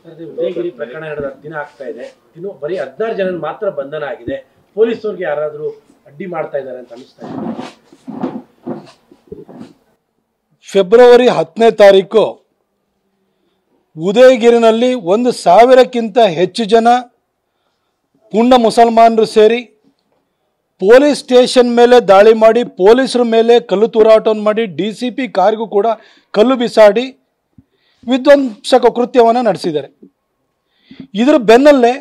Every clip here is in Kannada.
ಉದಯಗಿರಿ ಪ್ರಕರಣ ನಡೆದ 10 ದಿನ ಆಗ್ತಾ ಇದೆ. ಇನ್ನು ಬರೀ 16 ಜನ ಮಾತ್ರ ಬಂಧನ ಆಗಿದೆ. ಪೊಲೀಸರಿಗೆ ಯಾರಾದರೂ ಅಡ್ಡಿ ಮಾಡ್ತಾ ಇದ್ದಾರೆ ಅಂತ ಅನಿಸ್ತಾ ಇದೆ. ಫೆಬ್ರವರಿ 10ನೇ ತಾರೀಕು ಉದಯಗಿರಿನಲ್ಲಿ 1000ಕ್ಕಿಂತ ಹೆಚ್ಚು ಜನ ಪುಂಡ ಮುಸಲ್ಮಾನರು ಸೇರಿ ಪೊಲೀಸ್ ಸ್ಟೇಷನ್ ಮೇಲೆ ದಾಳಿ ಮಾಡಿ, ಪೊಲೀಸರ ಮೇಲೆ ಕಲ್ಲು ತೂರಾಟವನ್ನು ಮಾಡಿ, DCP ಕಾರ್ಗೂ ಕೂಡ ಕಲ್ಲು ಬಿಸಾಡಿ ವಿಧ್ವಂಸಕ ಕೃತ್ಯವನ್ನು ನಡೆಸಿದ್ದಾರೆ. ಇದರ ಬೆನ್ನಲ್ಲೇ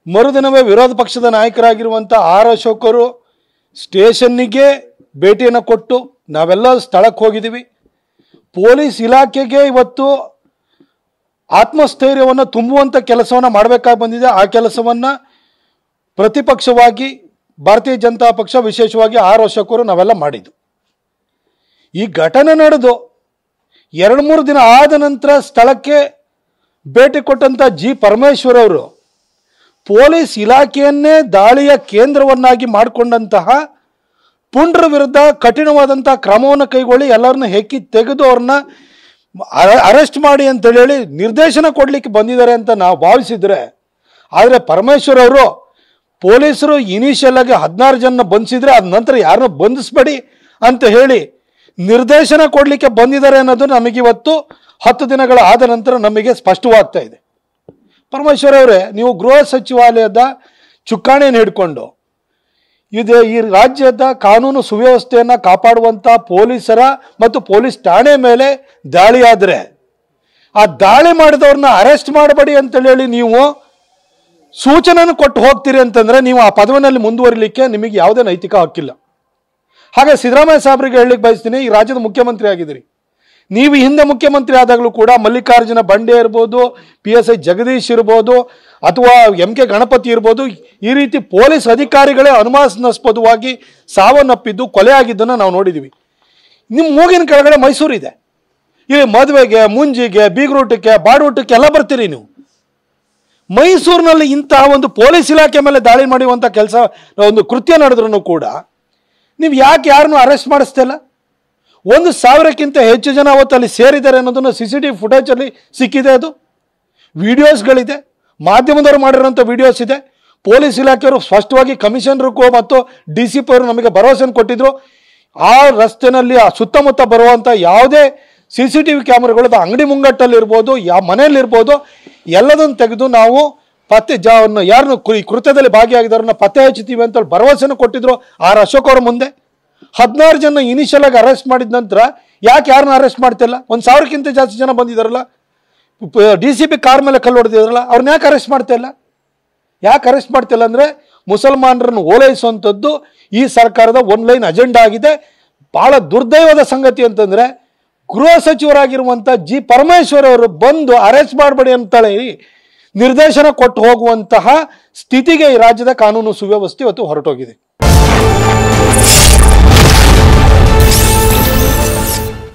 ಮರುದಿನವೇ ವಿರೋಧ ಪಕ್ಷದ ನಾಯಕರಾಗಿರುವಂಥ ಆರ್ ಅಶೋಕರು ಸ್ಟೇಷನ್ನಿಗೆ ಭೇಟಿಯನ್ನು ಕೊಟ್ಟು ನಾವೆಲ್ಲ ಸ್ಥಳಕ್ಕೆ ಹೋಗಿದ್ದೀವಿ. ಪೊಲೀಸ್ ಇಲಾಖೆಗೆ ಇವತ್ತು ಆತ್ಮಸ್ಥೈರ್ಯವನ್ನು ತುಂಬುವಂಥ ಕೆಲಸವನ್ನು ಮಾಡಬೇಕಾಗಿ ಬಂದಿದೆ. ಆ ಕೆಲಸವನ್ನು ಪ್ರತಿಪಕ್ಷವಾಗಿ ಭಾರತೀಯ ಜನತಾ ಪಕ್ಷ, ವಿಶೇಷವಾಗಿ ಆರ್ ಅಶೋಕರು ನಾವೆಲ್ಲ ಮಾಡಿದ್ದು. ಈ ಘಟನೆ ನಡೆದು 2-3 ದಿನ ಆದ ನಂತರ ಸ್ಥಳಕ್ಕೆ ಭೇಟಿ ಕೊಟ್ಟಂಥ ಪರಮೇಶ್ವರ್ ಅವರು ಪೊಲೀಸ್ ಇಲಾಖೆಯನ್ನೇ ದಾಳಿಯ ಕೇಂದ್ರವನ್ನಾಗಿ ಮಾಡಿಕೊಂಡಂತಹ ಪುಂಡ್ರ ವಿರುದ್ಧ ಕಠಿಣವಾದಂಥ ಕ್ರಮವನ್ನು ಕೈಗೊಳ್ಳಿ, ಎಲ್ಲರನ್ನ ಹೆಕ್ಕಿ ತೆಗೆದು ಅವ್ರನ್ನ ಅರೆಸ್ಟ್ ಮಾಡಿ ಅಂತೇಳಿ ನಿರ್ದೇಶನ ಕೊಡಲಿಕ್ಕೆ ಬಂದಿದ್ದಾರೆ ಅಂತ ನಾವು ಭಾವಿಸಿದರೆ, ಆದರೆ ಪರಮೇಶ್ವರ್ ಅವರು ಪೊಲೀಸರು ಇನಿಷಿಯಲ್ ಆಗಿ 16 ಜನ ಬಂಧಿಸಿದ್ರೆ ಅದ ನಂತರ ಯಾರನ್ನ ಬಂಧಿಸಬೇಡಿ ಅಂತ ಹೇಳಿ ನಿರ್ದೇಶನ ಕೊಡಲಿಕ್ಕೆ ಬಂದಿದ್ದಾರೆ ಅನ್ನೋದು ನಮಗಿವತ್ತು 10 ದಿನಗಳ ಆದ ನಂತರ ನಮಗೆ ಸ್ಪಷ್ಟವಾಗ್ತಾ ಇದೆ. ಪರಮೇಶ್ವರ್ ಅವರೇ, ನೀವು ಗೃಹ ಸಚಿವಾಲಯದ ಚುಕ್ಕಾಣಿಯನ್ನು ಹಿಡ್ಕೊಂಡು ಈ ರಾಜ್ಯದ ಕಾನೂನು ಸುವ್ಯವಸ್ಥೆಯನ್ನು ಕಾಪಾಡುವಂಥ ಪೊಲೀಸರ ಮತ್ತು ಪೊಲೀಸ್ ಠಾಣೆ ಮೇಲೆ ದಾಳಿ ಆದರೆ ಆ ದಾಳಿ ಮಾಡಿದವ್ರನ್ನ ಅರೆಸ್ಟ್ ಮಾಡಬೇಡಿ ಅಂತೇಳಿ ನೀವು ಸೂಚನೆಯನ್ನು ಕೊಟ್ಟು ಹೋಗ್ತೀರಿ ಅಂತಂದರೆ ನೀವು ಆ ಪದವಿನಲ್ಲಿ ಮುಂದುವರಿಲಿಕ್ಕೆ ನಿಮಗೆ ಯಾವುದೇ ನೈತಿಕ ಹಕ್ಕಿಲ್ಲ. ಹಾಗೆ ಸಿದ್ದರಾಮಯ್ಯ ಸಾಹೇಬರಿಗೆ ಹೇಳಲಿಕ್ಕೆ ಬಯಸ್ತೀನಿ, ಈ ರಾಜ್ಯದ ಮುಖ್ಯಮಂತ್ರಿ ಆಗಿದ್ದೀರಿ. ನೀವು ಹಿಂದೆ ಮುಖ್ಯಮಂತ್ರಿ ಆದಾಗಲೂ ಕೂಡ ಮಲ್ಲಿಕಾರ್ಜುನ ಬಂಡೆ ಇರ್ಬೋದು, PSI ಜಗದೀಶ್ ಇರ್ಬೋದು, ಅಥವಾ MK ಗಣಪತಿ ಇರ್ಬೋದು, ಈ ರೀತಿ ಪೊಲೀಸ್ ಅಧಿಕಾರಿಗಳೇ ಅನುಮಾನಾಸ್ಪದವಾಗಿ ಸಾವನ್ನಪ್ಪಿದ್ದು, ಕೊಲೆ ಆಗಿದ್ದನ್ನು ನಾವು ನೋಡಿದ್ದೀವಿ. ನಿಮ್ಮ ಮೂಗಿನ ಕೆಳಗಡೆ ಮೈಸೂರು ಇದೆ. ಇಲ್ಲಿ ಮದುವೆಗೆ, ಮುಂಜಿಗೆ, ಬೀಗ್ರೂಟಕ್ಕೆ, ಬಾಡೂಟಕ್ಕೆ ಎಲ್ಲ ಬರ್ತೀರಿ ನೀವು. ಮೈಸೂರಿನಲ್ಲಿ ಇಂತಹ ಒಂದು ಪೊಲೀಸ್ ಇಲಾಖೆ ಮೇಲೆ ದಾಳಿ ಮಾಡುವಂಥ ಕೆಲಸ, ಒಂದು ಕೃತ್ಯ ನಡೆದ್ರೂ ಕೂಡ ನೀವು ಯಾಕೆ ಯಾರನ್ನು ಅರೆಸ್ಟ್ ಮಾಡಿಸ್ತಿಲ್ಲ? 1000ಕ್ಕಿಂತ ಹೆಚ್ಚು ಜನ ಅವತ್ತು ಅಲ್ಲಿ ಸೇರಿದ್ದಾರೆ ಅನ್ನೋದನ್ನು CCTV ಫುಟೇಜಲ್ಲಿ ಸಿಕ್ಕಿದೆ. ಅದು ವಿಡಿಯೋಸ್ಗಳಿದೆ, ಮಾಧ್ಯಮದವರು ಮಾಡಿರೋಂಥ ವಿಡಿಯೋಸ್ ಇದೆ. ಪೊಲೀಸ್ ಇಲಾಖೆಯವರು ಸ್ಪಷ್ಟವಾಗಿ ಕಮಿಷನರ್ಗೂ ಮತ್ತು DCP ಅವರು ನಮಗೆ ಭರವಸೆಯನ್ನು ಕೊಟ್ಟಿದ್ರು. ಆ ರಸ್ತೆಯಲ್ಲಿ ಆ ಸುತ್ತಮುತ್ತ ಬರುವಂಥ ಯಾವುದೇ CCTV ಕ್ಯಾಮ್ರಾಗಳು ಅಂಗಡಿ ಮುಂಗಟ್ಟಲ್ಲಿರ್ಬೋದು, ಯಾವ ಮನೆಯಲ್ಲಿರ್ಬೋದು, ಎಲ್ಲದನ್ನು ತೆಗೆದು ನಾವು ಯಾರನ್ನು ಈ ಕೃತ್ಯದಲ್ಲಿ ಭಾಗಿಯಾಗಿದ್ದಾರನ್ನ ಪತ್ತೆ ಹಚ್ಚುತ್ತೀವಿ ಅಂತ ಭರವಸೆಯನ್ನು ಕೊಟ್ಟಿದ್ರು ಆರ್ ಅಶೋಕ್ ಅವರ ಮುಂದೆ. 16 ಜನ ಇನಿಷಿಯಲ್ ಆಗಿ ಅರೆಸ್ಟ್ ಮಾಡಿದ ನಂತರ ಯಾಕೆ ಯಾರನ್ನ ಅರೆಸ್ಟ್ ಮಾಡ್ತಿಲ್ಲ? 1000ಕ್ಕಿಂತ ಜಾಸ್ತಿ ಜನ ಬಂದಿದ್ದಾರಲ್ಲ, DCP ಕಾರ್ ಮೇಲೆ ಕಲ್ಲು ಹೊಡೆದಿದ್ದಾರಲ್ಲ, ಅವ್ರನ್ನ ಯಾಕೆ ಅರೆಸ್ಟ್ ಮಾಡ್ತಿಲ್ಲ? ಯಾಕೆ ಅರೆಸ್ಟ್ ಮಾಡ್ತಿಲ್ಲ ಅಂದರೆ ಮುಸಲ್ಮಾನರನ್ನು ಓಲೈಸುವಂಥದ್ದು ಈ ಸರ್ಕಾರದ ಒನ್ಲೈನ್ ಅಜೆಂಡಾ ಆಗಿದೆ. ಭಾಳ ದುರ್ದೈವದ ಸಂಗತಿ ಅಂತಂದರೆ, ಗೃಹ ಸಚಿವರಾಗಿರುವಂಥ ಪರಮೇಶ್ವರ್ ಅವರು ಬಂದು ಅರೆಸ್ಟ್ ಮಾಡಬೇಡಿ ಅಂತೇಳಿ ನಿರ್ದೇಶನ ಕೊಟ್ಟು ಹೋಗುವಂತಹ ಸ್ಥಿತಿಗೆ ಈ ರಾಜ್ಯದ ಕಾನೂನು ಸುವ್ಯವಸ್ಥೆ ಇವತ್ತು ಹೊರಟೋಗಿದೆ.